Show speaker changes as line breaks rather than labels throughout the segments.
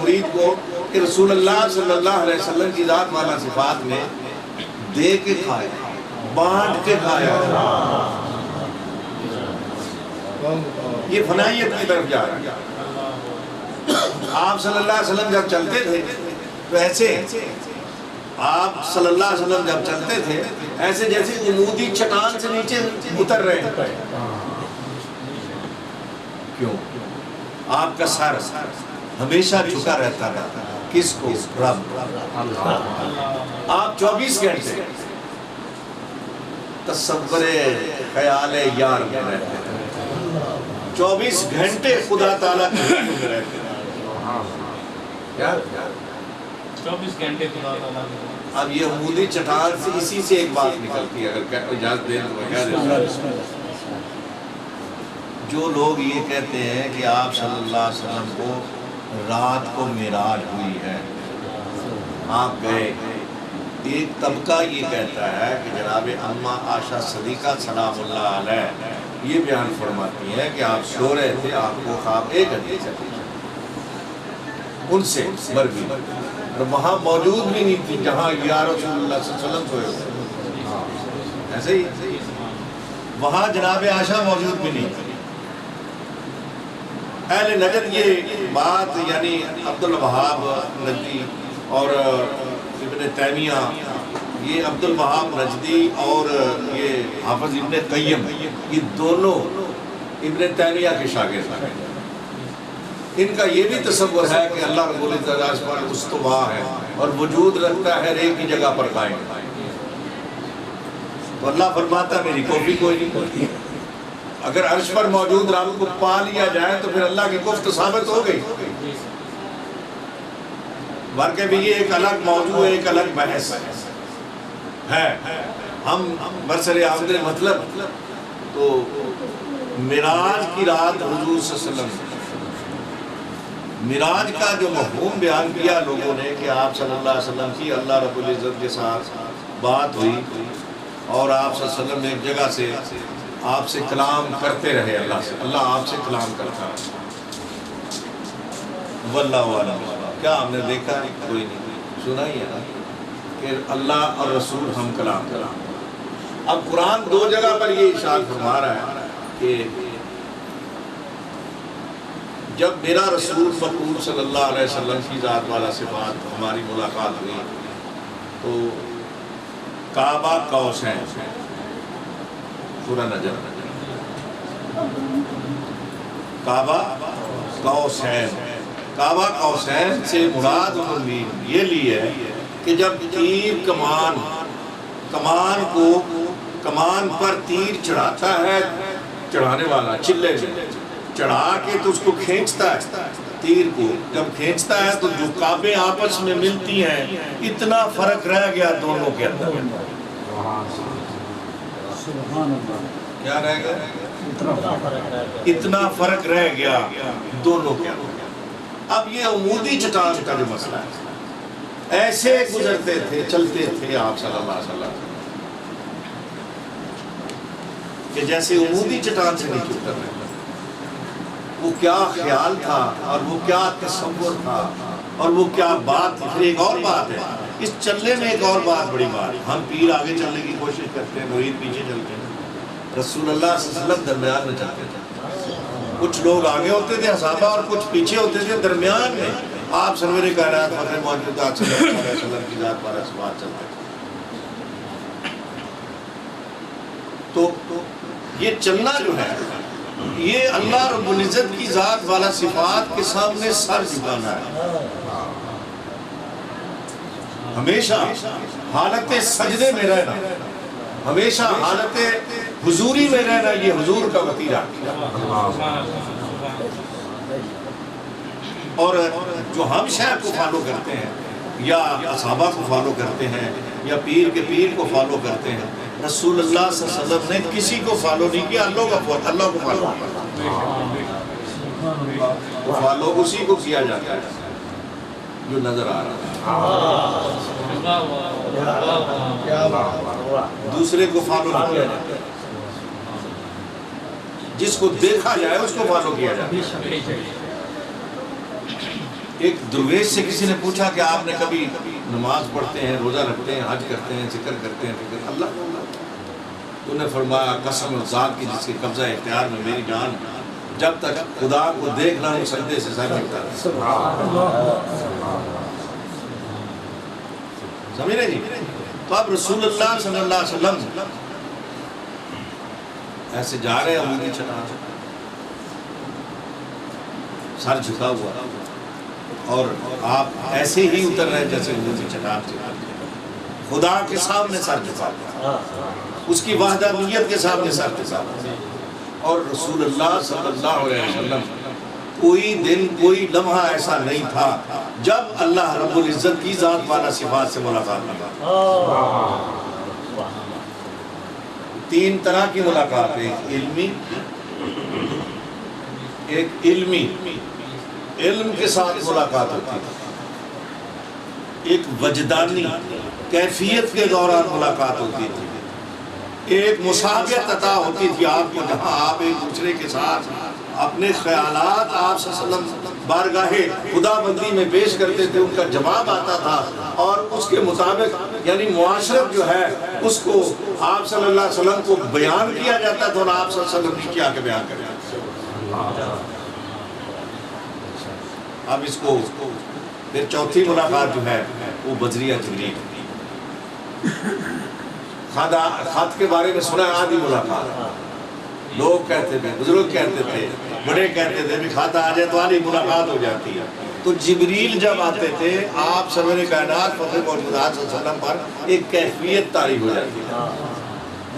مرید کو کہ رسول اللہ صلی اللہ علیہ وسلم کی ذات والا صفات میں دے کے کھایا، بانٹ کے کھایا، یہ فنائیت کی طرف جا رہا ہے۔ آپ صلی اللہ علیہ وسلم جب چلتے تھے ویسے آپ صلی اللہ علیہ وسلم جب چلتے تھے ایسے جیسے عمودی چٹان سے نیچے اتر رہے ہیں۔ کیوں؟ آپ کا سر ہمیشہ جھکا رہتا تھا، کس کو؟ رب۔ آپ 24 گھنٹے تصور خیال یار میں رہتے ہیں، 24 گھنٹے خدا تعالیٰ کے حکم میں رہتے ہیں۔
24 گھنٹے خدا تعالیٰ۔
اب یہ عمودی چٹان سے اسی سے ایک بات نکلتی ہے، اگر اجازت دیں تو میں کہہ دیتا ہوں۔ جو لوگ یہ کہتے ہیں کہ آپ صلی اللہ علیہ وسلم کو رات کو معراج ہوئی ہے، آپ گئے، ایک طبقہ یہ کہتا ہے کہ جناب اماں عائشہ صدیقہ سلام اللہ علیہ یہ بیان فرماتی ہیں کہ آپ سو رہے تھے، آپ کو خواب 1 گھنٹے سے ان سے مرگی، اور وہاں موجود بھی نہیں تھی جہاں یا رسول اللہ صلی اللہ علیہ وسلم سوئے ہوئے، ایسے ہی وہاں جناب عائشہ موجود بھی نہیں تھی۔ اہل نجد یہ بات یعنی عبدالوہاب نجدی اور ابن تیمیہ، یہ عبدالوہاب نجدی اور یہ حافظ ابن قیم، یہ دونوں ابن تیمیہ کے شاگرد ہیں۔ ان کا یہ بھی تصور ہے کہ اللہ رب العزت پر استوا ہے اور وجود رکھتا ہے ایک ہی جگہ پر قائم۔ تو اللہ فرماتا ہے میری کافی کوئی نہیں ہوتی، اگر عرش پر موجود رب کو پا لیا جائے تو پھر اللہ کی کفت ثابت ہو گئی۔ واقعی بھی یہ ایک الگ موضوع ہے، ایک الگ بحث ہے۔ ہم برسر آمد مطلب تو معراج کی رات حضور صلی اللہ علیہ وسلم، معراج کا جو مفہوم بیان کیا لوگوں نے کہ آپ صلی اللہ علیہ وسلم کی اللہ رب العزت کے ساتھ بات ہوئی اور آپ صلی اللہ علیہ وسلم نے ایک جگہ سے آپ سے کلام کرتے رہے، اللہ سے، اللہ آپ سے کلام کرتا رہا۔ واللہ عالم، کیا ہم نے دیکھا ہے؟ کوئی نہیں، سنا ہی ہے نا کہ اللہ اور رسول ہم کلام کرام۔ اب قرآن 2 جگہ پر یہ ارشاد فرما رہا ہے کہ جب میرا رسول مقبول صلی اللہ علیہ وسلم کی ذات والا صفات ہماری ملاقات ہوئی تو کعبہ قوسین، سورہ نجم، کعبہ قوسین، کعبہ قوسین سے مراد انہوں نے یہ لی ہے کہ جب تیر کمان پر تیر چڑھاتا ہے چڑھانے والا، چلے میں چڑھا کے تو اس کو کھینچتا ہے، تیر کو جب کھینچتا ہے تو جو کعبیں آپس میں ملتی ہیں اتنا فرق رہ گیا دونوں کے اندر۔ کیا رہ گیا؟ اتنا فرق رہ گیا دونوں کے اندر۔ اب یہ عمودی چٹان کا جو مسئلہ ہے، ایسے گزرتے تھے، چلتے تھے آپ صلی اللہ علیہ وسلم کہ جیسے عمودی چٹان سے نہیں اتر رہے۔ وہ کیا خیال تھا اور وہ کیا تصور تھا اور وہ کیا بات تھی۔ پھر ایک اور بات ہے اس چلنے میں، ایک اور بات بڑی بات، ہم پیر آگے چلنے کی کوشش کرتے ہیں، مرید پیچھے چلتے ہیں، رسول اللہ صلی اللہ علیہ وسلم درمیان میں چلتے تھے۔ کچھ لوگ آگے ہوتے تھے صحابہ اور کچھ پیچھے ہوتے تھے، درمیان میں آپ سرور کائنات فخر موجودات صلی اللہ علیہ وسلم کی ذات پر اسبات چلتے تھے۔ تو یہ چلنا جو ہے یہ اللہ رب العزت کی ذات والا صفات کے سامنے سر جھکانا ہے، ہمیشہ حالت سجدے میں رہنا، ہمیشہ حالت حضوری میں رہنا، یہ حضور کا وتیرہ۔ اور جو ہم شیخ کو فالو کرتے ہیں یا صحابہ کو فالو کرتے ہیں یا پیر کے پیر کو فالو کرتے ہیں، رسول اللہ صلی اللہ علیہ وسلم نے کسی کو فالو نہیں کیا، اللہ کو فالو تو فالو اسی کو کیا جاتا ہے جو نظر آ رہا ہے، دوسرے کو فالو نہیں کیا جاتا، جس کو دیکھا جائے اس کو فالو کیا جاتا ہے۔ ایک درویش سے کسی نے پوچھا کہ آپ نے کبھی نماز پڑھتے ہیں، روزہ رکھتے ہیں، حج کرتے ہیں، ذکر کرتے ہیں، فکر اللہ کو؟ تو نے فرمایا قسم ذات کی جس کے قبضہ اختیار میں میری جان، جب تک خدا کو دیکھ نہ ہوں سجدے سے سر جھکتا رہا۔ سمجھ رہے جی؟ تو اب رسول اللہ صلی اللہ علیہ وسلم ایسے جا رہے ہیں عمودی چٹان، سر جھکا ہوا، اور آپ ایسے ہی اتر رہے جیسے عمودی چٹان سے خدا کے سامنے سر جھکا ہوا، اس کی وحدانیت کے سامنے سر جھکا ہوا۔ اور رسول اللہ صلی اللہ علیہ وسلم کوئی دن کوئی لمحہ ایسا نہیں تھا جب اللہ رب العزت کی ذات والا صفات سے ملاقات نہ ہو۔ تین طرح کی ملاقات ہے، ایک علمی علم کے ساتھ ملاقات ہوتی ہے، ایک وجدانی کیفیت کے دوران ملاقات ہوتی تھی، ایک مشابہت عطا ہوتی تھی آپ کو، جہاں آپ ایک دوسرے کے ساتھ اپنے خیالات آپ صلی اللہ علیہ وسلم بارگاہ خدا بندی میں پیش کرتے تھے، ان کا جواب آتا تھا، اور اس کے مطابق یعنی معاشرت جو ہے اس کو آپ صلی اللہ علیہ وسلم کو بیان کیا جاتا تھا، اور آپ صلی اللہ علیہ وسلم نیچے آ کے بیان کرتے تھے۔ اب اس کو پھر چوتھی ملاقات جو ہے وہ بجریہ جبریل، خط کے بارے میں سنا آدھی ملاقات، لوگ کہتے تھے، بزرگ کہتے تھے، بڑے کہتے تھے بھی خط آ جائے تو آدھی ملاقات ہو جاتی ہے۔ تو جبریل جب آتے تھے آپ سرور کائنات فخر موجودات صلی اللہ علیہ وسلم پر ایک کیفیت طاری ہو جاتی ہے۔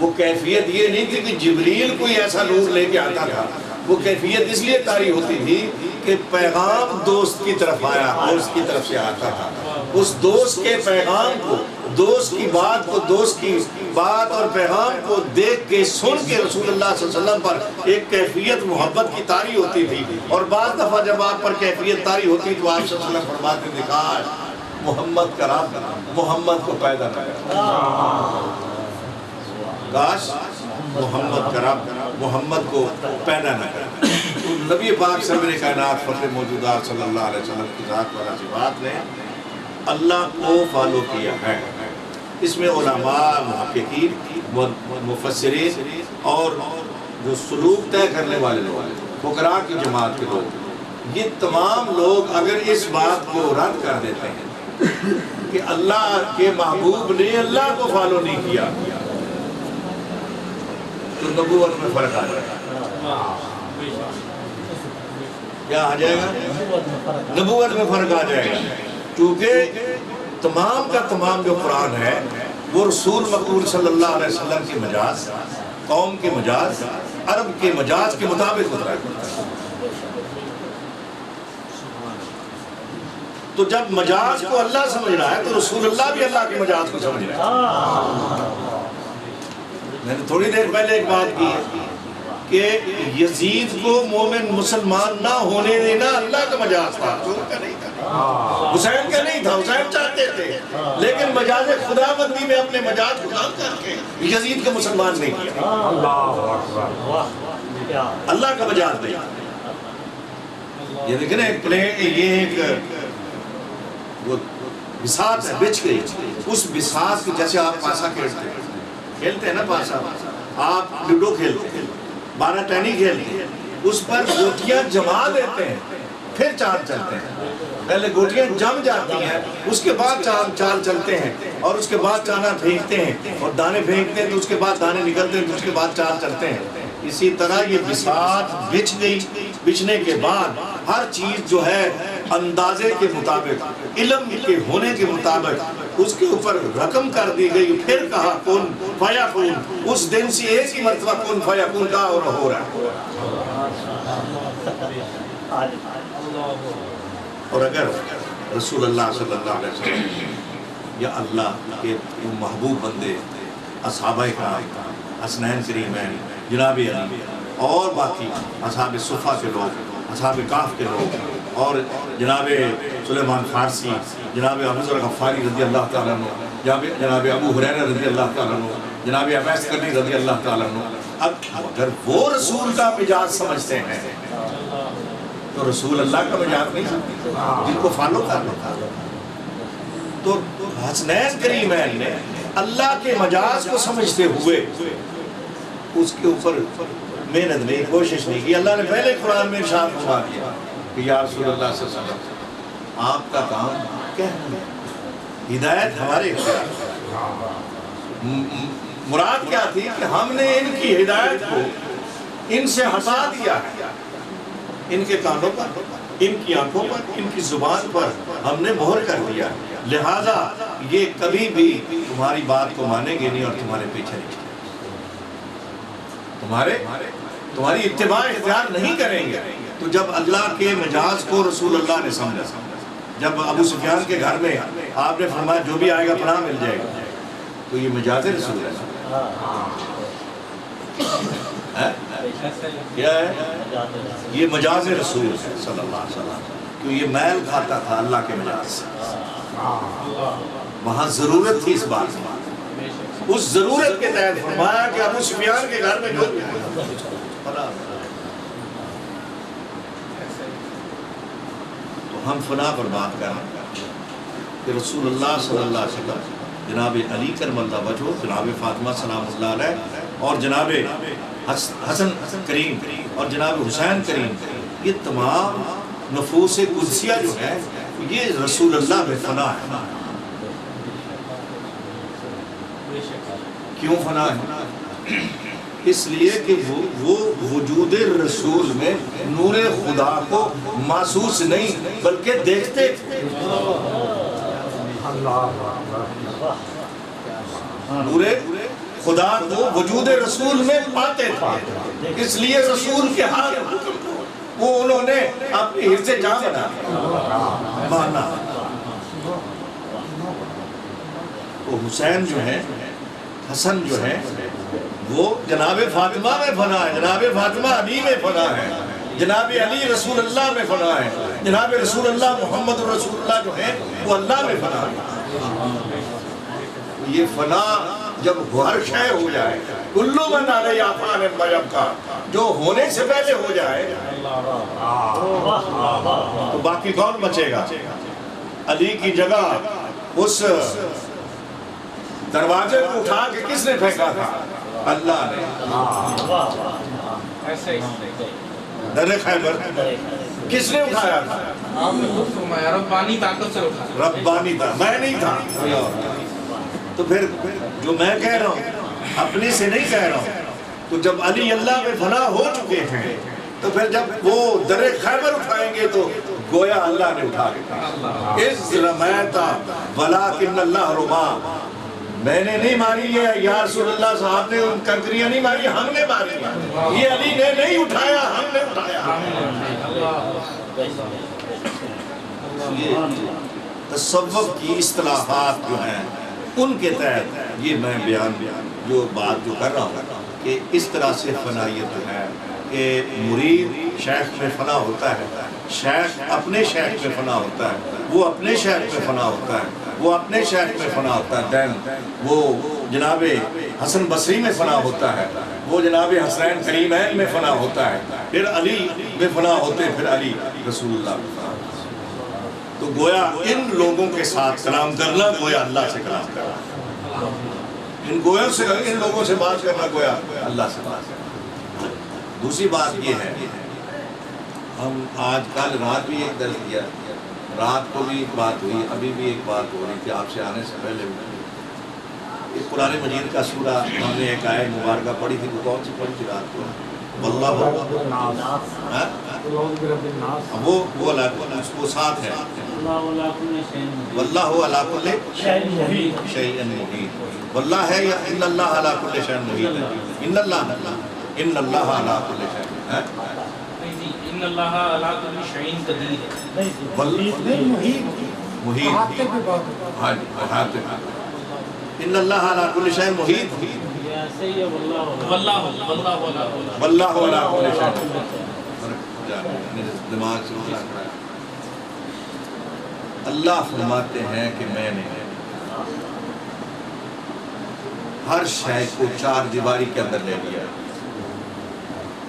وہ کیفیت یہ نہیں تھی کہ جبریل کوئی ایسا نور لے کے آتا تھا، وہ کیفیت اس لیے طاری ہوتی تھی کہ پیغام دوست کی طرف آیا، دوست کی طرف سے آتا تھا، اس دوست کے پیغام کو، دوست کی بات کو، دوست کی بات اور پیغام کو دیکھ کے سن کے رسول اللہ صلی اللہ علیہ وسلم پر ایک کیفیت محبت کی طاری ہوتی تھی۔ اور بعض دفعہ جب آپ پر کیفیت طاری ہوتی تو آپ صلی اللہ علیہ وسلم فرماتے تھے کاش محمد کا رب محمد کو پیدا نہ کرے، کاش محمد کا رب محمد کو پیدا نہ کرے۔ نبی پاک سرور کائنات فخر موجودات صلی اللہ علیہ وسلم کی ذات والا صفات نے اللہ کو فالو کیا ہے۔ اس میں علماء، محققین، مفسرین اور جو سلوک طے کرنے والے لوگ، فقراء کی جماعت کے لوگ، یہ تمام لوگ اگر اس بات کو رد کر دیتے ہیں کہ اللہ کے محبوب نے اللہ کو فالو نہیں کیا تو نبوت میں فرق آ جائے گا۔ کیا آ جائے گا؟ نبوت میں فرق آ جائے گا، کیونکہ تمام کا تمام جو قرآن ہے وہ رسول مقبول صلی اللہ علیہ وسلم کی مجاز، قوم کے مجاز، عرب کے مجاز کے مطابق اترا ہے۔ تو جب مجاز کو اللہ سمجھ رہا ہے تو رسول اللہ بھی اللہ کے مجاز کو سمجھ رہا ہے۔ میں نے تھوڑی دیر پہلے ایک بات کی ہے کہ یزید کو مومن مسلمان نہ ہونے دینا اللہ کا مجاز تھا، حسین کا نہیں تھا، حسین چاہتے تھے، لیکن مجاز خدا بندی میں اپنے مجاز کو کام کر کے یزید کو مسلمان نہیں کیا، اللہ کا مجاز نہیں۔ یہ دیکھیں نا یہ ایک وہ بساط ہے، بچ گئی، اس بساط کی جیسے آپ پاسا کھیلتے ہیں نا، پاسا آپ لوڈو کھیلتے ہیں، 12 ٹینی کھیلتے ہیں، اس پر گوٹیاں جما دیتے ہیں پھر چال چلتے ہیں، پہلے گوٹیاں جم جاتی ہیں اس کے بعد چال چلتے ہیں، اور اس کے بعد چانا پھینکتے ہیں اور دانے پھینکتے ہیں تو اس کے بعد دانے نکلتے ہیں تو اس کے بعد چال چلتے ہیں۔ اسی طرح یہ بساط بچ گئی، بچنے کے بعد ہر چیز جو ہے اندازے کے مطابق، علم کے ہونے کے مطابق اس کے اوپر رقم کر دی گئی، پھر کہا کن فیکون، اس دن سے ایک ہی مرتبہ کن فیکون کا اور ہو رہا ہے۔ اور اگر رسول اللہ صلی اللہ علیہ وسلم یا اللہ کے محبوب بندے، اصحابہ کرام، حسنین کریمین، جناب علی اور باقی اصحاب صفہ کے لوگ، اصحاب کہف کے لوگ، اور جناب سلیمان فارسی، جناب ابو ذر غفاری رضی اللہ تعالیٰ عنہ، جناب ابو ہریرہ رضی اللہ تعالیٰ عنہ، جناب اویس کرنی رضی اللہ تعالیٰ عنہ، اب اگر وہ رسول کا مجاز سمجھتے ہیں تو رسول اللہ کا مجاز نہیں تھا جن کو فالو کرنا تھا. تو حسنین کریمین نے اللہ کے مجاز کو سمجھتے ہوئے اس کے اوپر محنت نہیں, کوشش نہیں کی. اللہ نے پہلے قرآن میں ارشاد فرما دیا کہ یا رسول اللہ صلی اللہ علیہ وسلم آپ کا کام کہنا ہے, ہدایت ہمارے اختیار. مراد کیا تھی کہ ہم نے ان کی ہدایت کو ان سے ہٹا دیا ہے, ان کے کانوں پر, ان کی آنکھوں پر, ان کی زبان پر ہم نے مہر کر دیا, لہذا یہ کبھی بھی تمہاری بات کو مانیں گے نہیں اور تمہارے پیچھے نہیں تمہاری اتباع اختیار نہیں کریں گے. تو جب اللہ کے مجاز کو رسول اللہ نے سمجھا, جب ابو سفیان کے گھر میں آپ نے فرمایا جو بھی آئے گا پناہ مل جائے گا, تو یہ مجاز رسول ہے. کیا ہے یہ مجاز رسول ہے صلی اللہ علیہ وسلم, کیوں یہ میل کھاتا تھا اللہ کے مجاز سے. وہاں ضرورت تھی اس بات میں, اس ضرورت کے تحت فرمایا کہ ابو سفیان کے گھر میں جو تو ہم فنا پر بات کر رہے ہیں کہ رسول اللہ صلی اللہ علیہ وسلم, جناب علی کرم اللہ وجہ, جناب فاطمہ سلام اللہ علیہ, اور جناب حسن کریم اور جناب حسین کریم, یہ تمام نفوس قدسیہ جو ہے یہ رسول اللہ میں فنا ہے. کیوں فنا ہے؟ اس لیے کہ وہ وجود رسول میں نور خدا کو محسوس نہیں بلکہ دیکھتے تھے. نور خدا کو وجود رسول میں پاتے تھے, اس لیے رسول کے ہاتھ وہ انہوں نے اپنی حرز جاں مانا. وہ حسین جو ہے, حسن جو ہے, وہ جناب فاطمہ میں فنا ہے, جناب فاطمہ علی میں فنا ہے, جناب علی رسول اللہ میں فنا ہے, جناب رسول اللہ محمد رسول اللہ جو ہے وہ اللہ میں فنا ہے. یہ فنا جب ہر شے ہو جائے, کلو من علیہا فان ویبقیٰ, جو ہونے سے پہلے ہو جائے تو باقی کون بچے گا؟ علی کی جگہ اس دروازے کو اٹھا کے کس نے پھینکا تھا؟ اللہ نے. در خیبر کس نے اٹھایا تھا؟
ربانی طاقت سے اٹھایا.
ربانی تھا, میں نہیں تھا. تو پھر جو میں کہہ رہا ہوں اپنے سے نہیں کہہ رہا ہوں. تو جب علی اللہ میں فنا ہو چکے ہیں تو پھر جب وہ در خیبر اٹھائیں گے تو گویا اللہ نے اٹھا کے اس رمیتا ولکن اللہ رما, میں نے نہیں ماری ہے یا رسول اللہ صاحب نے ان کنکریاں نہیں ماری, ہم نے ماری ہے. یہ علی نے نہیں اٹھایا, ہم نے اٹھایا. یہ تصوف کی اصطلاحات جو ہیں ان کے تحت یہ میں بیان جو بات جو کر رہا ہوں کہ اس طرح سے فنائیت ہے کہ مرید شیخ میں فنا ہوتا ہے, شیخ اپنے شیخ میں فنا ہوتا ہے, وہ اپنے شیخ میں فنا ہوتا ہے, وہ اپنے شیخ میں فنا ہوتا ہے. دین وہ جناب حسن بصری میں فنا ہوتا ہے, وہ جناب حسین کریمین میں فنا ہوتا ہے, پھر علی میں فنا ہوتے, پھر علی رسول اللہ میں فنا ہوتا ہے. تو گویا ان لوگوں کے ساتھ کلام کرنا گویا اللہ سے کلام کرنا, ان گویا سے, ان لوگوں سے بات کرنا گویا اللہ سے بات کرنا. دوسری بات یہ ہے, ہم آج کل رات بھی ایک درس دیا, رات کو بھی ایک بات ہوئی, ابھی بھی ایک بات ہو رہی تھی آپ سے آنے سے پہلے بھی. اس قرآن مجید کا سورہ ہم نے ایک آیت مبارکہ پڑھی تھی, وہ کون سی پڑھی تھی رات کو؟ واللہ وہ ساتھ ہے, واللہ علی کل شیء محیط. واللہ ہے یا ان اللہ علی کل شیء محیط ہے؟ ان اللہ علی کل شیء,
ان اللہ علی کل شیء قدیر ہے.
محیط, ان اللہ علی کل شیء محیط,
واللہ
علی کل شیء. دماغ سے اٹھا کر اللہ فرماتے ہیں کہ میں نے ہر شے کو چار دیواری کے اندر لے لیا,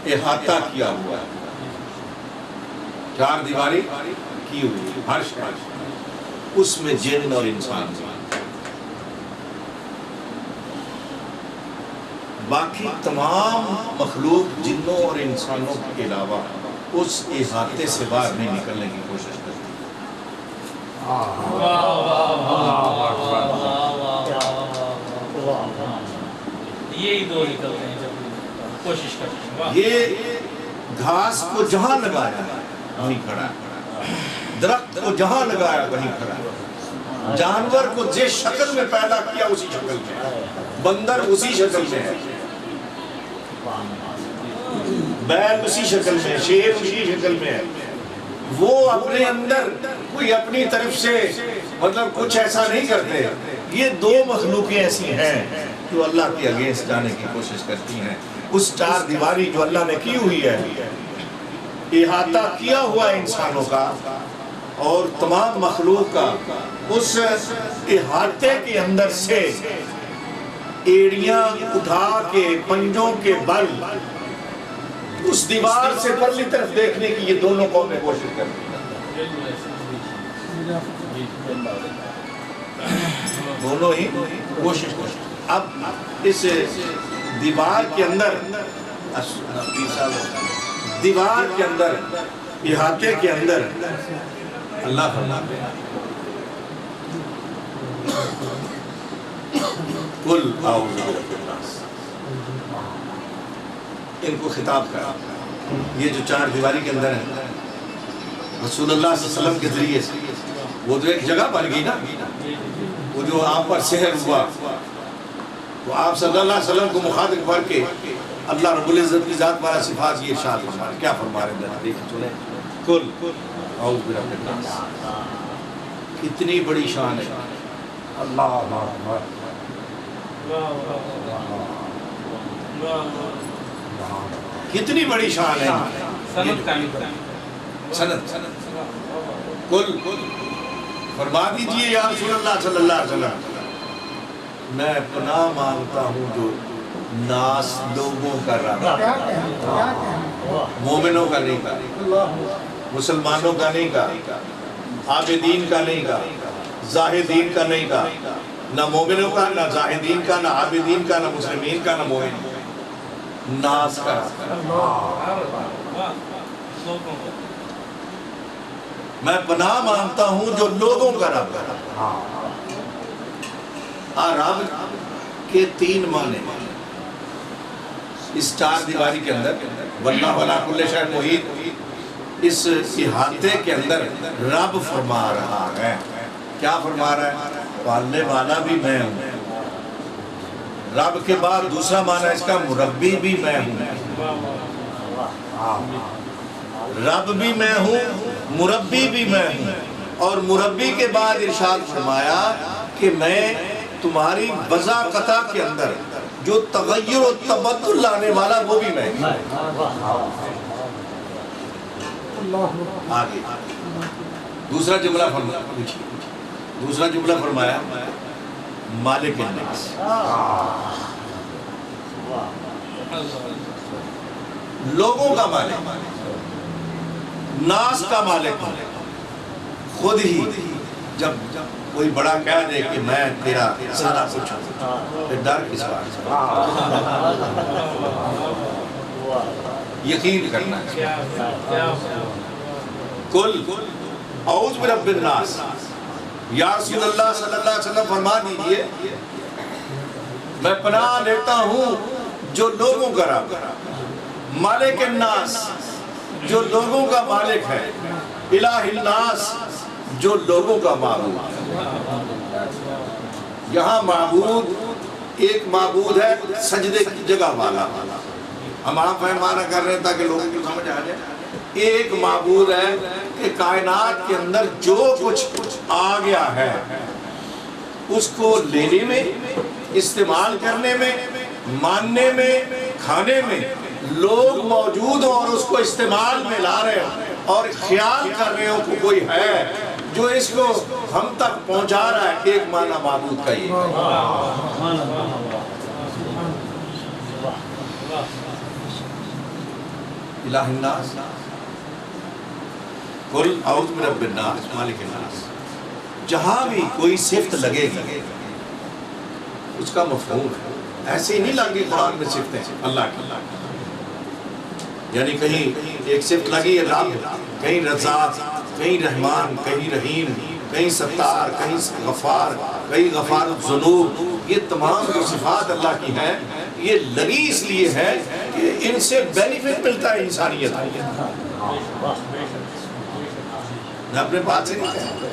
احاطہ کیا ہوا ہے. چار دیواری کی ہوئی ہے، ہر شے اس میں جن اور انسان بھی۔ باقی تمام مخلوق جنوں اور انسانوں کے علاوہ اس احاطے سے باہر نہیں نکلنے کی کوشش کرتی۔
یہی دو نکلتے ہیں جب کوشش کرتے ہیں۔
یہ گھاس کو جہاں لگایا وہیں کھڑا ہے، درخت کو جہاں لگایا وہیں کھڑا ہے، جانور کو جس شکل میں پیدا کیا اسی شکل میں ہے، بندر اسی شکل میں ہے، بیل اسی شکل میں، شیر اسی شکل میں ہے۔ وہ اپنے اندر کوئی اپنی طرف سے مطلب کچھ ایسا نہیں کرتے۔ یہ دو مخلوقیں ایسی ہیں جو اللہ کے اگینسٹ جانے کی کوشش کرتی ہیں۔ اس چار دیواری جو اللہ نے کی ہوئی ہے، احاطہ کیا ہوا ہے انسانوں کا اور تمام مخلوق کا، اس احاطے کے اندر سے ایڑیاں اٹھا کے پنجوں کے بل اس دیوار سے پرلی طرف دیکھنے کی یہ دونوں قومیں کوشش کرتی ہیں، دونوں ہی کوشش کرتی ہیں۔ اب اس دیوار کے اندر، دیوار کے اندر، احاطے کے اندر اللہ فرماتے ہیں قل اعوذ برب الناس، ان کو خطاب کرا۔ یہ جو چار دیواری کے اندر ہے رسول اللہ صلی اللہ علیہ وسلم کے ذریعے سے وہ جو ایک جگہ بن گئی نا، وہ جو آپ پر سحر ہوا تو آپ صلی اللہ علیہ وسلم کو مخاطب کر کے اللہ رب العزت کی ذات والا صفات یہ ارشاد فرما رہے، کیا فرما رہے ہیں؟ دیکھ سنیں، قل اعوذ برب الناس، کتنی بڑی شان ہے اللہ اکبر، کتنی بڑی شان ہے۔ سند قل فرما دیجئے یا رسول اللہ صلی اللہ علیہ وسلم، میں پناہ مانگتا ہوں جو ناس لوگوں کا رب، مومنوں کا نہیں کا، مسلمانوں کا نہیں کا، عابدین کا نہیں کا، زاہدین کا نہیں کا، نہ مومنوں کا، نہ زاہدین کا، نہ عابدین کا، نہ مسلمین کا، نہ مومن، ناس کا، میں پناہ مانگتا ہوں جو لوگوں کا رب ہے۔ رب کے تین معنی اس چار دیواری کے اندر، واللہ ولا کل شیء محیط، اس احاطے کے اندر رب فرما رہا ہے۔ کیا فرما رہا ہے؟ پالنے والا بھی میں ہوں۔ رب کے بعد دوسرا معنی اس کا مربی بھی میں ہوں، رب بھی میں ہوں، مربی بھی میں ہوں۔ اور مربی کے بعد ارشاد فرمایا کہ میں تمہاری وضاقتہ کے اندر جو تغیر و تبدل لانے والا وہ بھی میں ہوں۔ آگے دوسرا جملہ فرمایا، دوسرا جملہ فرمایا مالک الناس، لوگوں کا مالک، ناس کا مالک، خود ہی جب کوئی بڑا کہہ دے کہ میں تیرا سارا کچھ ہوں، پھر ڈر کس بات سے؟ یقین کرنا ہے۔ قل اعوذ برب الناس، یا رسول اللہ صلی اللہ علیہ وسلم فرما دیجئے میں پناہ لیتا ہوں جو لوگوں کا رب، مالک الناس جو لوگوں کا مالک ہے، الہ الناس جو لوگوں کا معبود ہے۔ یہاں معبود ایک معبود ہے سجدے کی جگہ والا، ہم آپ فہمانہ کر رہے ہیں تاکہ لوگوں کو سمجھ آ جائے۔ ایک معبود ہے کہ کائنات کے اندر جو کچھ آ گیا ہے اس کو لینے میں، استعمال کرنے میں، ماننے میں، کھانے میں لوگ موجود ہوں اور اس کو استعمال میں لا رہے ہوں اور خیال کر رہے ہوں کہ کوئی ہے جو اس کو ہم تک پہنچا رہا ہے۔ ایک معنی معبود کا یہ الہ الناس، قل اعوذ برب الناس مالک الناس، جہاں بھی کوئی صفت لگے گی اس کا مفہوم ہے، ایسے ہی نہیں لگی قرآن میں صفتیں اللہ کی، یعنی کہیں ایک صفت لگی ہے رب، کہیں رزاق، کہیں رحمان، کہیں رحیم، کہیں ستار، کہیں غفار، کہیں غفار الذنوب، یہ تمام جو صفات اللہ کی ہیں یہ لگی اس لیے ہے کہ ان سے بینیفٹ ملتا ہے انسانیت کو۔ میں اپنے پاس سے نہیں کہتا،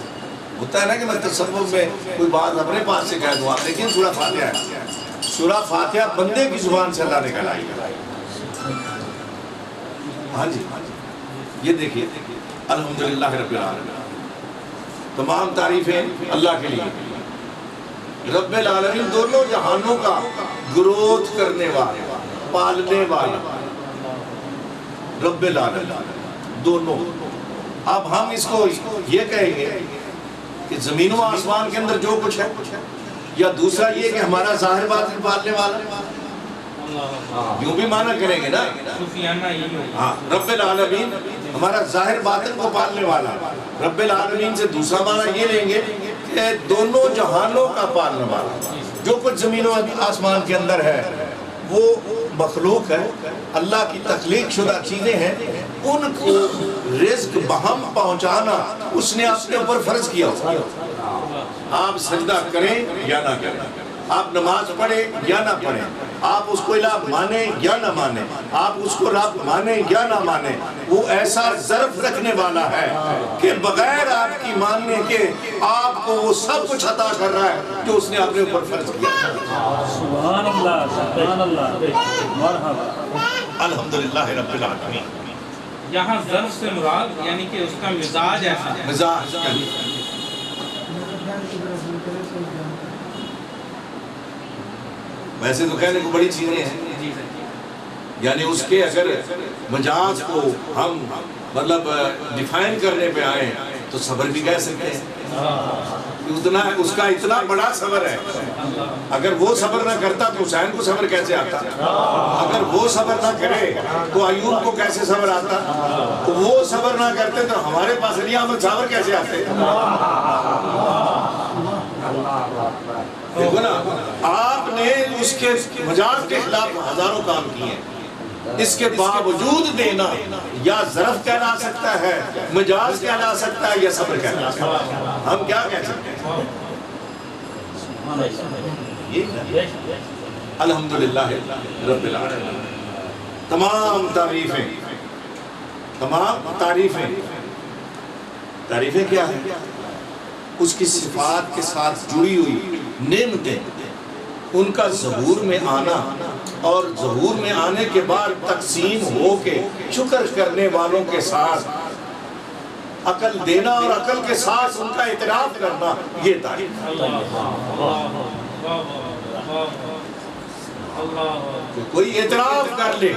ہوتا ہے نا کہ میں تصور میں کوئی بات اپنے پاس سے کہہ دوں، آپ لیکن سورہ فاتحہ ہے، سورہ فاتحہ بندے کی زبان سے اللہ نے کہلائی ہے۔ ہاں جی، یہ دیکھیے الحمدللہ رب العالمین، تمام تعریفیں اللہ کے لیے، رب العالمین دونوں جہانوں کا گروتھ کرنے والا، پالنے والا، رب العالمین دونوں۔ اب ہم اس کو یہ کہیں گے کہ زمین و آسمان کے اندر جو کچھ ہے، یا دوسرا یہ کہ ہمارا ظاہر باطن پالنے والا، یوں بھی معنی کریں گے نا، ہاں رب العالمین ہمارا ظاہر باطن کو پالنے والا، رب العالمین سے دوسرا معنی یہ لیں گے کہ دونوں جہانوں کا پالنے والا، جو کچھ زمین و آسمان کے اندر ہے وہ مخلوق ہے، اللہ کی تخلیق شدہ چیزیں ہیں، ان کو رزق بہم پہنچانا اس نے اپنے اوپر فرض کیا ہوا۔ آپ سجدہ کریں یا نہ کریں، آپ نماز پڑھیں یا نہ پڑھیں، آپ اس کو الہ مانیں یا نہ مانیں، آپ اس کو رب مانیں یا نہ مانیں، وہ ایسا ظرف رکھنے والا ہے کہ بغیر آپ کی ماننے کے آپ کو وہ سب کچھ عطا کر رہا ہے جو اس نے اپنے اوپر فرض کیا۔
سبحان اللہ، سبحان اللہ، مرحبا،
الحمدللہ رب العالمین۔
یہاں ظرف سے مراد یعنی کہ اس کا مزاج ایسا ہے،
مزاج ویسے تو کہنے کو بڑی چیزیں ہیں، یعنی اس کے اگر مجاز کو ہم مطلب ڈیفائن کرنے پہ آئیں تو صبر بھی کہہ سکتے ہیں، اتنا اس کا اتنا بڑا صبر ہے، اگر وہ صبر نہ کرتا تو حسین کو صبر کیسے آتا، اگر وہ صبر نہ کرے تو ایوب کو کیسے صبر آتا، تو وہ صبر نہ کرتے تو ہمارے پاس علی احمد صابر کیسے آتے۔ دیکھو نا، آپ نے اس کے مجاز کے خلاف ہزاروں کام کیے ہیں، اس کے باوجود دینا یا ظرف کہلا سکتا ہے، مجاز کہلا سکتا ہے، یا صبر کہلا سکتا ہے، ہم کیا کہہ سکتے ہیں؟ الحمدللہ رب العالمین، تمام تعریفیں کیا ہیں؟ اس کی صفات کے ساتھ جڑی ہوئی نعمتیں، ان کا ظہور میں آنا، اور ظہور میں آنے کے بعد تقسیم ہو کے شکر کرنے والوں کے ساتھ عقل دینا، اور عقل کے ساتھ ان کا اعتراف کرنا، یہ تعریف۔ کوئی اعتراف کر لے،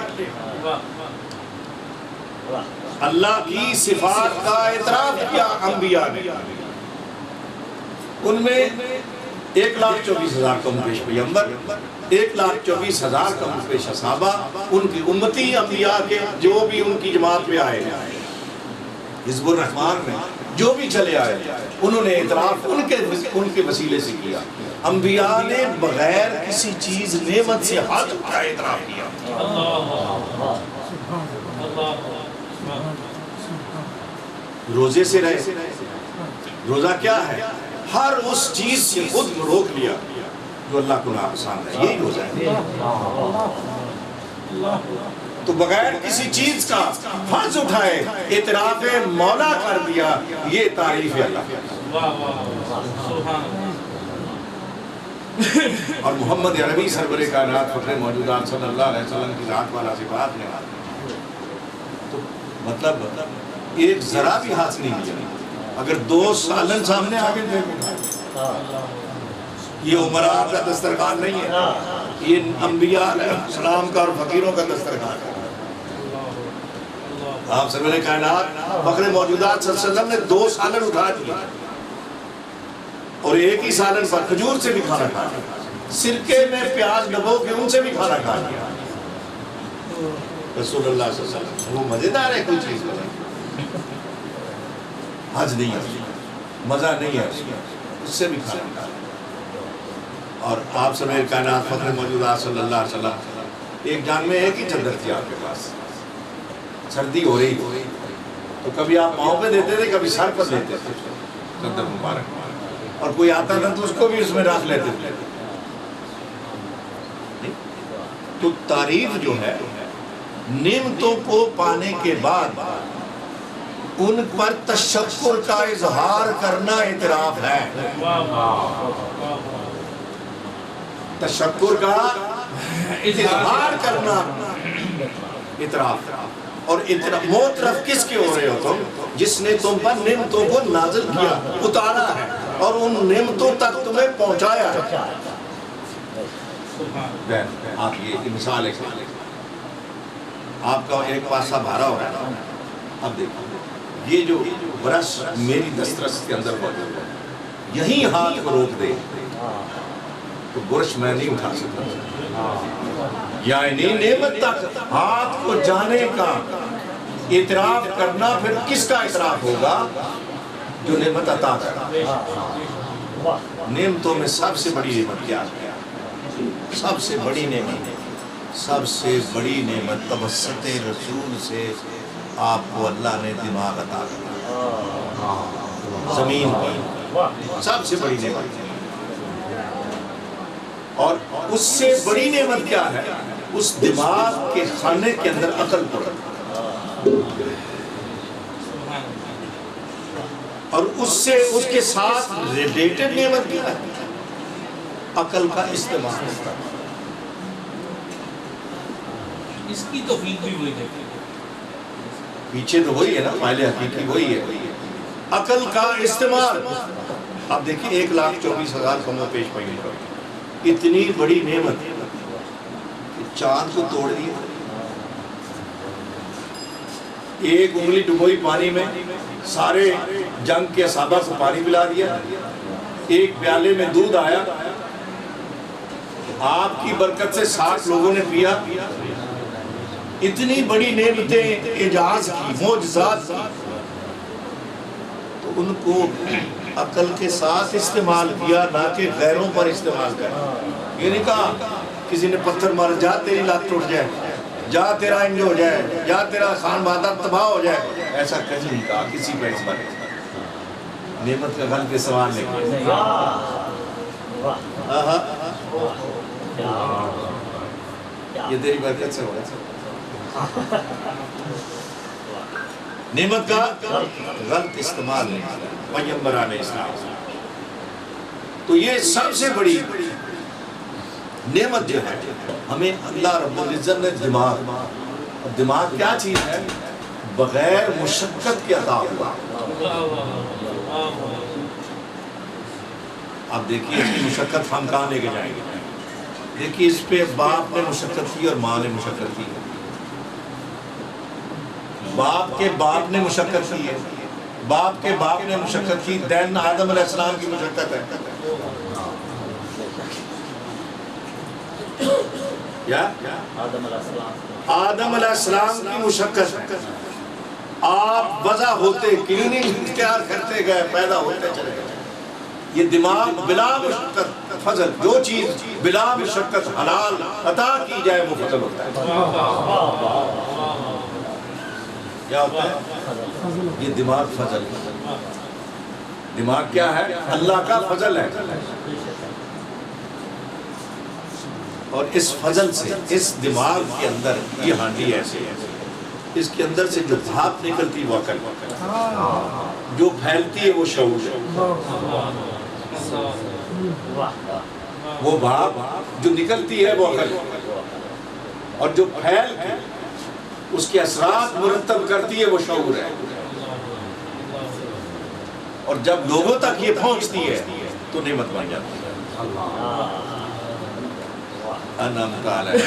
اللہ کی صفات کا اعتراف کیا انبیاء نے، ان میں 1,24,000 کم پیش پیغمبر، 1,24,000 کم پیش صحابہ، ان کی امتی انبیاء کے جو بھی ان کی جماعت میں آئے، حزب الرحمان میں جو بھی چلے آئے، انہوں نے اعتراف ان کے وسیلے سے کیا۔ انبیاء نے بغیر کسی چیز نعمت سے ہاتھ اٹھا اعتراف کیا۔ روزے سے رہے، روزہ کیا ہے؟ ہر اس چیز سے خود روک لیا جو اللہ کو ناپسند ہے، یہی روزہ ہے۔ تو بغیر کسی چیز کا فرض اٹھائے اعتراف مولا کر دیا، یہ تعریف ہے اللہ۔ اور محمد عربی سرور کائنات فخر موجودات صلی اللہ علیہ وسلم کی ذات والا صفات میں تو مطلب ایک ذرا بھی ہاتھ نہیں دیا۔ اگر 2 سالن سامنے آگے دیکھو، یہ عمراء کا دسترخوان نہیں ہے، یہ انبیاء علیہ السلام کا اور فقیروں کا دسترخوان ہے۔ آپ سرور کائنات فخر موجودات صلی اللہ علیہ وسلم نے 2 سالن اٹھا دیا، اور ایک ہی سالن پر کھجور سے بھی کھانا کھا لیا، سرکے میں پیاز ڈبو کے ان سے بھی کھانا کھا لیا۔ رسول اللہ صلی اللہ علیہ وسلم وہ مزیدار ہے کوئی چیز بنا، حج نہیں ہے، مزہ نہیں ہے اس سے بھی کھانا۔ اور آپ سب کائنات فخر موجودہ صلی اللہ علیہ وسلم ایک جان میں ایک ہی چادر تھی آپ کے پاس، سردی ہو رہی تو کبھی آپ پاؤں پہ دیتے تھے، کبھی سر پر دیتے تھے چادر مبارک، اور کوئی آتا تھا تو اس کو بھی اس میں رکھ لیتے تھے۔ تو تعریف جو ہے نعمتوں کو پانے کے بعد ان پر تشکر کا اظہار کرنا اعتراف ہے، تشکر کا اظہار کرنا اعتراف۔ اور معترف کس کے ہو رہے ہو تم؟ جس نے تم پر نعمتوں کو نازل کیا، اتارا ہے اور ان نعمتوں تک تمہیں پہنچایا ہے۔ آپ یہ مثال ہے، آپ کا ایک پاسا بھارا ہو رہا ہے، اب دیکھو یہ جو برش میری دسترس کے اندر موجود ہے، یہی ہاتھ کو روک دے تو برش میں نہیں اٹھا سکتا، یعنی نعمت تک ہاتھ کو جانے کا اعتراف کرنا پھر کس کا اعتراف ہوگا؟ جو نعمت عطا کرتا۔ نعمتوں میں سب سے بڑی نعمت کیا ہے؟ سب سے بڑی نعمت، سب سے بڑی نعمت توسط رسول سے آپ کو اللہ نے دماغ عطا کیا، زمین کی سب سے بڑی نعمت۔ اور اس سے بڑی نعمت کیا ہے؟ اس دماغ کے خانے کے اندر عقل پڑا، اور اس سے اس کے ساتھ ریلیٹڈ نعمت کیا ہے؟ عقل کا استعمال۔
اس کی توفیق بھی وہی ہے،
پیچھے تو وہی ہے نا، فائل حقیقی وہی ہے، عقل کا استعمال۔ اب دیکھیں 1,24,000 کم و پیش پائی، اتنی بڑی نعمت کہ چاند کو توڑ دیا، ایک انگلی ڈبوئی پانی میں سارے جنگ کے صحابہ کو پانی پلا دیا، ایک پیالے میں دودھ آیا، آپ کی برکت سے 60 لوگوں نے پیا۔ اتنی بڑی نعمتیں اعجاز کی، معجزات کی، تو ان کو عقل کے ساتھ استعمال کیا، نہ کہ غیروں پر استعمال کیا۔ یہ نہیں کہا کسی نے پتھر مارا جا تیری لات ٹوٹ جائے، جا تیرا انج ہو جائے، جا تیرا خان بادار تباہ ہو جائے، ایسا کہیں نہیں کہا کسی پر اس پر۔ نعمت کا غلط استعمال نہیں کیا، یہ تیری برکت سے ہو رہا ہے۔ نعمت کا غلط استعمال نہیں کیا پیغمبران اسلام۔ تو یہ سب سے بڑی نعمت جو ہے ہمیں اللہ رب العزت نے دماغ کیا چیز ہے؟ بغیر مشقت کے عطا ہوا۔ اب دیکھیے اس کی مشقت ہم کہاں لے کے جائیں گے؟ دیکھیے اس پہ باپ نے مشقت کی اور ماں نے مشقت کی، باپ کے باپ نے مشقت کی ہے، باپ کے باپ نے مشقت کی، دین آدم علیہ السلام کی مشقت ہے۔ کیا؟ آدم علیہ السلام کی مشقت ہے۔ آپ وضع ہوتے، کلیننگ اختیار کرتے گئے، پیدا ہوتے چلے گئے۔ یہ دماغ بلا مشقت فضل، جو چیز بلا مشقت حلال عطا کی جائے وہ فضل ہوتا ہے۔ کیا ہوتا ہے؟ یہ دماغ فضل ہے۔ دماغ کیا ہے؟ اللہ کا فضل ہے۔ اور اس فضل سے اس دماغ کے اندر یہ ہانڈی ایسی ہے، اس کے اندر سے جو بھاپ نکلتی وہ عقل، جو پھیلتی ہے وہ شعور ہے۔ وہ بھاپ جو نکلتی ہے وہ عقل، اور جو پھیل کے اس کے اثرات مرتب کرتی ہے وہ شعور ہے۔ اور جب لوگوں تک یہ پہنچتی ہے تو نعمت بن جاتی ہے۔ انعمت علیہ،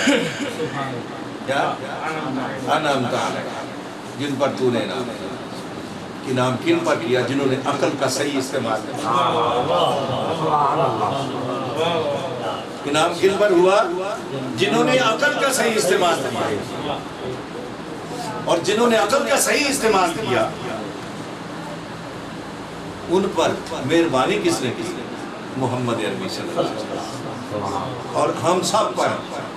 کیا؟ انعمت علیہ، جن پر تو نے انعام کیا۔ انعام کن پر کیا؟ جنہوں نے عقل کا صحیح استعمال کیا۔ انعام کن پر ہوا؟ جنہوں نے عقل کا صحیح استعمال کیا، اور جنہوں نے عقل کا صحیح استعمال کیا ان پر مہربانی کس نے کی؟ محمد عربی صلی اللہ علیہ وسلم. اور ہم سب پر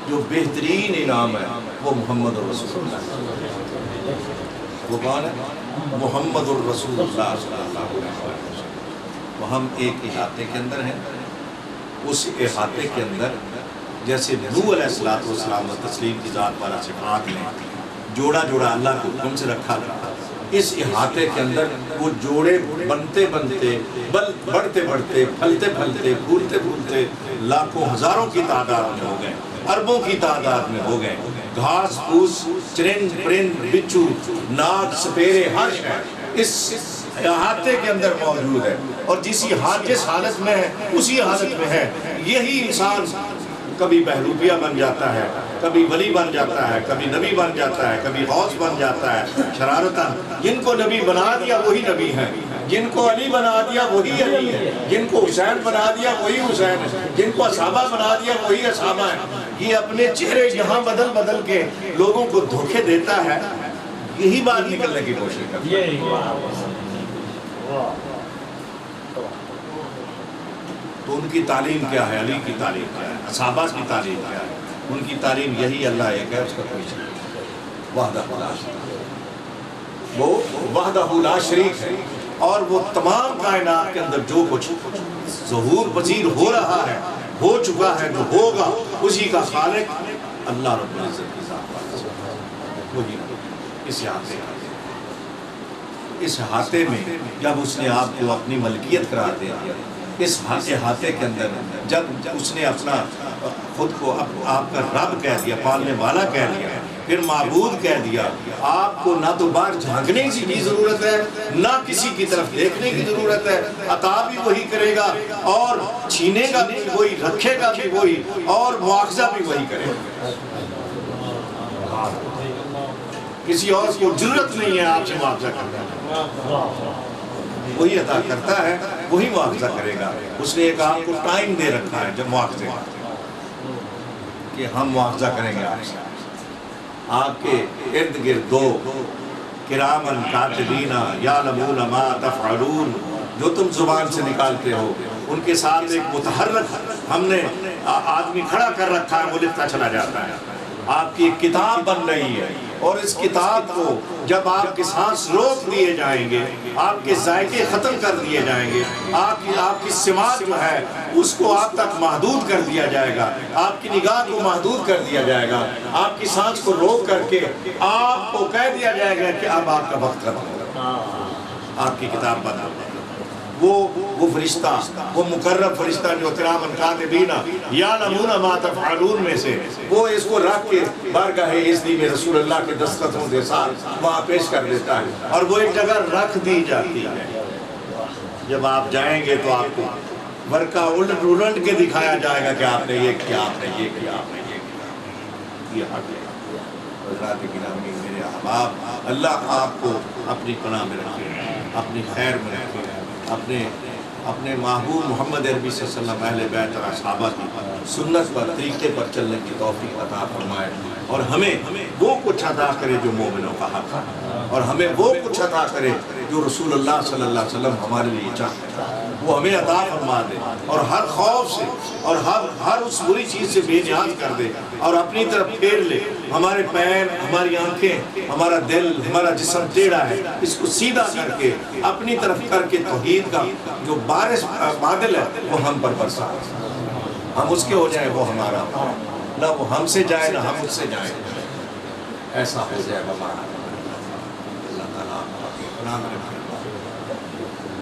جو بہترین انعام ہے وہ محمد الرسول اللہ. وہ کون ہے؟ محمد الرسول اللہ صلی اللہ علیہ وسلم. وہ ہم ایک احاطے کے اندر ہیں. اس احاطے کے اندر جیسے نوح علیہ السلام و تسلیم کی ذات والا صفات نے جوڑا جوڑا اللہ کے حکم سے رکھا تھا، اس احاطے کے اندر وہ جوڑے بنتے بنتے بڑھتے بڑھتے پھلتے پھلتے پھولتے پھولتے لاکھوں ہزاروں کی تعداد میں ہو گئے، اربوں کی تعداد میں ہو گئے. گھاس پھوس، چرند پرند، بچھو، ناگ، سپیرے، ہر شے اس احاطے کے اندر موجود ہے. اور جس حالت میں ہے اسی حالت میں ہے. یہی انسان کبھی بہروپیہ بن جاتا ہے، کبھی ولی بن جاتا ہے، کبھی نبی بن جاتا ہے، کبھی غوث بن جاتا ہے شرارتاً. جن کو نبی بنا دیا وہی نبی ہیں، جن کو علی بنا دیا وہی علی ہے، جن کو حسین بنا دیا وہی حسین ہے، جن کو اصحابہ بنا دیا وہی اصحابہ ہیں. یہ اپنے چہرے یہاں بدل بدل کے لوگوں کو دھوکے دیتا ہے. یہی بات نکلنے کی کوشش کرتا ہے. تو ان کی تعلیم کیا ہے؟ علی کی تعلیم کیا ہے؟ اصحابہ کی تعلیم کیا ہے؟ ان کی تعلیم یہی اللہ ایک ہے، اس کا کوئی شریک نہیں. وحدہ لا شریک، وہ وحدہ لا شریک ہے. اور وہ تمام کائنات کے اندر جو کچھ ظہور پذیر ہو رہا ہے، ہو چکا ہے، جو ہوگا، اسی کا خالق اللہ رب العزت کی ذات ہے. وہی اس احاطے میں جب اس نے آپ کو اپنی ملکیت قرار دے دیا، اس احاطے کے اندر جب اس نے اپنا خود کو آپ کا رب کہہ دیا، پالنے والا کہہ دیا، پھر معبود کہہ دیا، آپ کو نہ تو باہر جھانکنے کی ضرورت ہے، نہ کسی کی طرف دیکھنے کی ضرورت ہے. عطا بھی وہی کرے گا، اور چھینے گا بھی وہی، رکھے گا بھی وہی، اور مواخذہ بھی وہی کرے گا. کسی اور کو ضرورت نہیں ہے آپ سے معاوضہ کرنے کی. وہی عطا کرتا ہے، وہی معاوضہ کرے گا. اس نے ایک آپ کو ٹائم دے رکھا ہے جب معاوضے کہ ہم معاوضہ کریں گے آپ سے. آپ کے ارد گرد دو کرامن کاتبین یعلمون ما تفعلون جو تم زبان سے نکالتے ہو، ان کے ساتھ ایک متحرک ہم نے آدمی کھڑا کر رکھا ہے، وہ لکھتا چلا جاتا ہے. آپ کی ایک کتاب بن رہی ہے، اور اس کتاب کو جب آپ کے سانس روک دیے جائیں گے، آپ کے ذائقے ختم کر دیے جائیں گے، آپ کی سماعت جو ہے اس کو آپ تک محدود کر دیا جائے گا، آپ کی نگاہ کو محدود کر دیا جائے گا، آپ کی سانس کو روک کر کے آپ کو کہہ دیا جائے گا کہ اب آپ کا وقت ختم ہوگا، آپ کی کتاب بنا. وہ فرشتہ، وہ مقرب فرشتہ جو کرامن کاتبین یعلمون ما تفعلون میں سے، وہ اس کو رکھ کے بارگاہ اذنی میں رسول اللہ کے دستخطوں کے ساتھ وہاں پیش کر دیتا ہے، اور وہ ایک جگہ رکھ دی جاتی ہے. جب آپ جائیں گے تو آپ کو ورقہ الٹ کے دکھایا جائے گا کہ آپ نے یہ کیا، آپ نے یہ کیا، آپ نے یہ کیا. یہ حق ہے. حضرات گرامی، میرے احباب، اللہ آپ کو اپنی پناہ میں رکھے، اپنی خیر میں رکھے، اپنے محبوب محمد عربی صلی اللہ علیہ وسلم اہل بیت اور صحابہ کی سنت پر، طریقے پر چلنے کی توفیق عطا فرمائے، اور ہمیں وہ کچھ عطا کرے جو مومنوں کا حق ہے، اور ہمیں وہ کچھ عطا کرے جو رسول اللہ صلی اللہ علیہ وسلم ہمارے لیے چاہتے ہیں، وہ ہمیں عطا فرما دے، اور ہر خوف سے اور ہر اس بری چیز سے بے نیاز کر دے، اور اپنی طرف پھیر لے. ہمارے پیر، ہماری آنکھیں، ہمارا دل، ہمارا جسم ٹیڑھا ہے، اس کو سیدھا کر کے اپنی طرف کر کے توحید کا جو بارش بادل ہے وہ ہم پر برسا، ہم اس کے ہو جائیں، وہ ہمارا، نہ وہ ہم سے جائے نہ ہم اس سے جائیں. ایسا ہو جائے گا. اللہ تعالیٰ اپنا